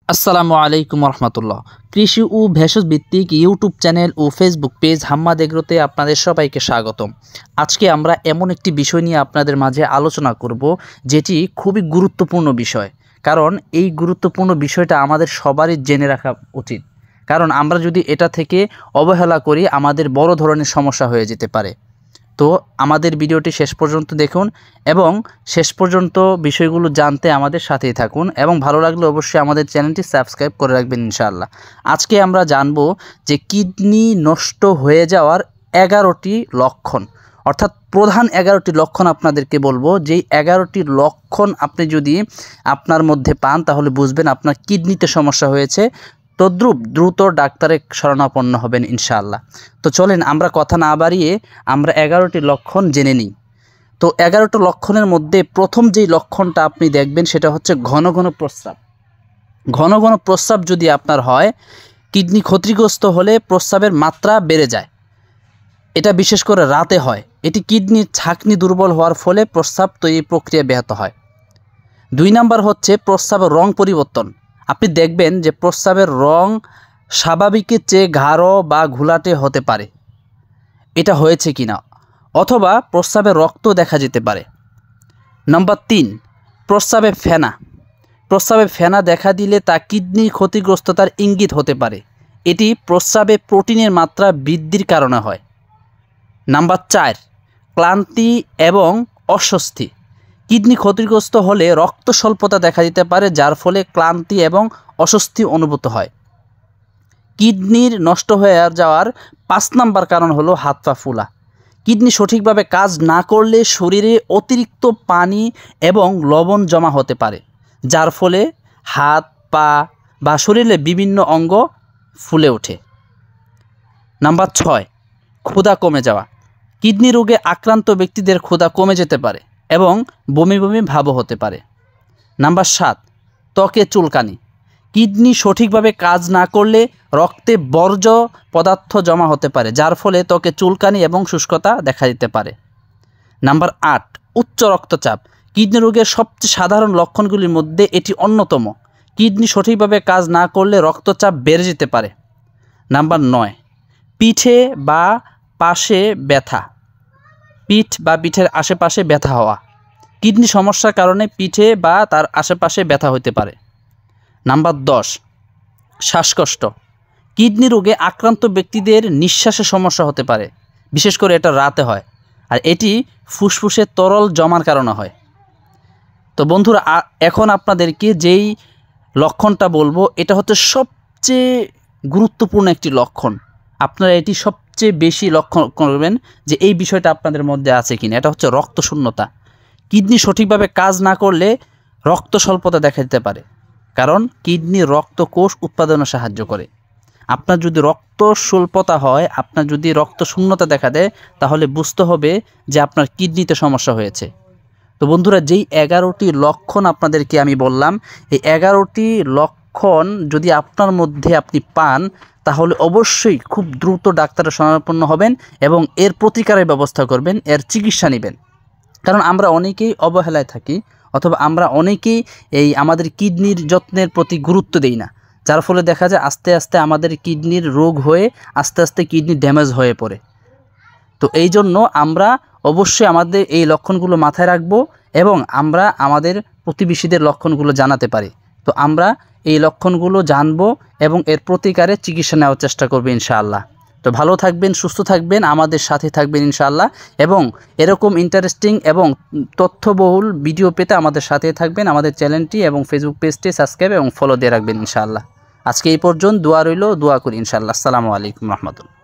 আসসালামু আলাইকুম রহমতুল্লাহ। কৃষি ও ভেষজ ভিত্তিক ইউটিউব চ্যানেল ও ফেসবুক পেজ হাম্মাদ এগ্রোতে আপনাদের সবাইকে স্বাগতম। আজকে আমরা এমন একটি বিষয় নিয়ে আপনাদের মাঝে আলোচনা করব, যেটি খুবই গুরুত্বপূর্ণ বিষয়। কারণ এই গুরুত্বপূর্ণ বিষয়টা আমাদের সবারই জেনে রাখা উচিত। কারণ আমরা যদি এটা থেকে অবহেলা করি, আমাদের বড় ধরনের সমস্যা হয়ে যেতে পারে। তো আমাদের ভিডিওটি শেষ পর্যন্ত দেখুন এবং শেষ পর্যন্ত বিষয়গুলো জানতে আমাদের সাথেই থাকুন, এবং ভালো লাগলে অবশ্যই আমাদের চ্যানেলটি সাবস্ক্রাইব করে রাখবেন ইনশাআল্লাহ। আজকে আমরা জানব যে কিডনি নষ্ট হয়ে যাওয়ার 11টি লক্ষণ, অর্থাৎ প্রধান 11টি লক্ষণ আপনাদেরকে বলবো। যেই 11টি লক্ষণ আপনি যদি আপনার মধ্যে পান, তাহলে বুঝবেন আপনার কিডনিতে সমস্যা হয়েছে। তদ্রূপ দ্রুত ডাক্তারের শরণাপন্ন হবেন ইনশাআল্লাহ। তো চলেন আমরা কথা না বাড়িয়ে আমরা 11টি লক্ষণ জেনে নিই। তো 11টি লক্ষণের মধ্যে প্রথম যেই লক্ষণটা আপনি দেখবেন সেটা হচ্ছে ঘন ঘন প্রস্রাব। ঘন ঘন প্রস্রাব যদি আপনার হয়, কিডনি ক্ষতিগ্রস্ত হলে প্রস্রাবের মাত্রা বেড়ে যায়। এটা বিশেষ করে রাতে হয়। এটি কিডনির ছাঁকনি দুর্বল হওয়ার ফলে প্রস্রাব তৈরি প্রক্রিয়া ব্যাহত হয়। 2 নাম্বার হচ্ছে প্রস্রাবের রং পরিবর্তন। আপনি দেখবেন যে প্রস্রাবের রং স্বাভাবিকের চেয়ে গাঢ় বা ঘোলাটে হতে পারে। এটা হয়েছে কিনা, অথবা প্রস্রাবে রক্ত দেখা যেতে পারে। নাম্বার 3, প্রস্রাবে ফেনা। প্রস্রাবে ফেনা দেখা দিলে তা কিডনি ক্ষতিগ্রস্ততার ইঙ্গিত হতে পারে। এটি প্রস্রাবে প্রোটিনের মাত্রা বৃদ্ধির কারণে হয়। নাম্বার 4, ক্লান্তি এবং অস্বস্তি। কিডনি ক্ষতিগ্রস্ত হলে রক্ত স্বল্পতা দেখা দিতে পারে, যার ফলে ক্লান্তি এবং অস্বস্তি অনুভূত হয়। কিডনির নষ্ট হয়ে যাওয়ার 5 নাম্বার কারণ হলো হাত পা ফোলা। কিডনি সঠিকভাবে কাজ না করলে শরীরে অতিরিক্ত পানি এবং লবণ জমা হতে পারে, যার ফলে হাত পা বা শরীরের বিভিন্ন অঙ্গ ফুলে ওঠে। নাম্বার 6, ক্ষুধা কমে যাওয়া। কিডনি রোগে আক্রান্ত ব্যক্তিদের ক্ষুধা কমে যেতে পারে এবং বমি বমি ভাবও হতে পারে। নাম্বার 7, ত্বকে চুলকানি। কিডনি সঠিকভাবে কাজ না করলে রক্তে বর্জ্য পদার্থ জমা হতে পারে, যার ফলে ত্বকে চুলকানি এবং শুষ্কতা দেখা দিতে পারে। নাম্বার 8, উচ্চ রক্তচাপ। কিডনি রোগের সবচেয়ে সাধারণ লক্ষণগুলির মধ্যে এটি অন্যতম। কিডনি সঠিকভাবে কাজ না করলে রক্তচাপ বেড়ে যেতে পারে। নাম্বার 9, পিঠে বা পাশে ব্যথা। পিঠ বা পিঠের আশেপাশে ব্যথা হওয়া। কিডনি সমস্যার কারণে পিঠে বা তার আশেপাশে ব্যথা হতে পারে। নাম্বার 10, শ্বাসকষ্ট। কিডনি রোগে আক্রান্ত ব্যক্তিদের নিঃশ্বাসে সমস্যা হতে পারে, বিশেষ করে এটা রাতে হয়, আর এটি ফুসফুসে তরল জমার কারণে হয়। তো বন্ধুরা, এখন আপনাদেরকে যেই লক্ষণটা বলবো, এটা হচ্ছে সবচেয়ে গুরুত্বপূর্ণ একটি লক্ষণ। আপনারা এটি সবচেয়ে বেশি লক্ষ্য করবেন যে এই বিষয়টা আপনাদের মধ্যে আছে কিনা। এটা হচ্ছে রক্তশূন্যতা। কিডনি সঠিকভাবে কাজ না করলে রক্ত স্বল্পতা দেখা দিতে পারে, কারণ কিডনি রক্তকোষ উৎপাদনে সাহায্য করে। আপনার যদি রক্ত স্বল্পতা হয়, আপনার যদি রক্ত শূন্যতা দেখা দেয়, তাহলে বুঝতে হবে যে আপনার কিডনিতে সমস্যা হয়েছে। তো বন্ধুরা, যেই 11টি লক্ষণ আপনাদেরকে আমি বললাম, এই 11টি লক্ষণ যদি আপনার মধ্যে আপনি পান, তাহলে অবশ্যই খুব দ্রুত ডাক্তারের শরণাপন্ন হবেন এবং এর প্রতিকারের ব্যবস্থা করবেন, এর চিকিৎসা নেবেন। কারণ আমরা অনেকেই অবহেলায় থাকি, অথবা আমরা অনেকেই আমাদের কিডনির যত্নের প্রতি গুরুত্ব দেই না, যার ফলে দেখা যায় আস্তে আস্তে আমাদের কিডনির রোগ হয়ে আস্তে আস্তে কিডনি ড্যামেজ হয়ে পড়ে। তো এই জন্য আমরা অবশ্যই আমাদের এই লক্ষণগুলো মাথায় রাখব এবং আমরা আমাদের প্রতিবেশীদের লক্ষণগুলো জানাতে পারি। তো আমরা এই লক্ষণগুলো জানব এবং এর প্রতিকারে চিকিৎসা নেওয়ার চেষ্টা করব ইনশাআল্লাহ। তো ভালো থাকবেন, সুস্থ থাকবেন, আমাদের সাথে থাকবেন ইনশাআল্লাহ, এবং এরকম ইন্টারেস্টিং এবং তথ্যবহুল ভিডিও পেতে আমাদের সাথে থাকবেন। আমাদের চ্যানেলটি এবং ফেসবুক পেজটি সাবস্ক্রাইব এবং ফলো দিয়ে রাখবেন ইনশাআল্লাহ। আজকে এই পর্যন্ত। দোয়া রইল, দোয়া করি ইনশাআল্লাহ। আসসালামু আলাইকুম রহমতুল্লাহ।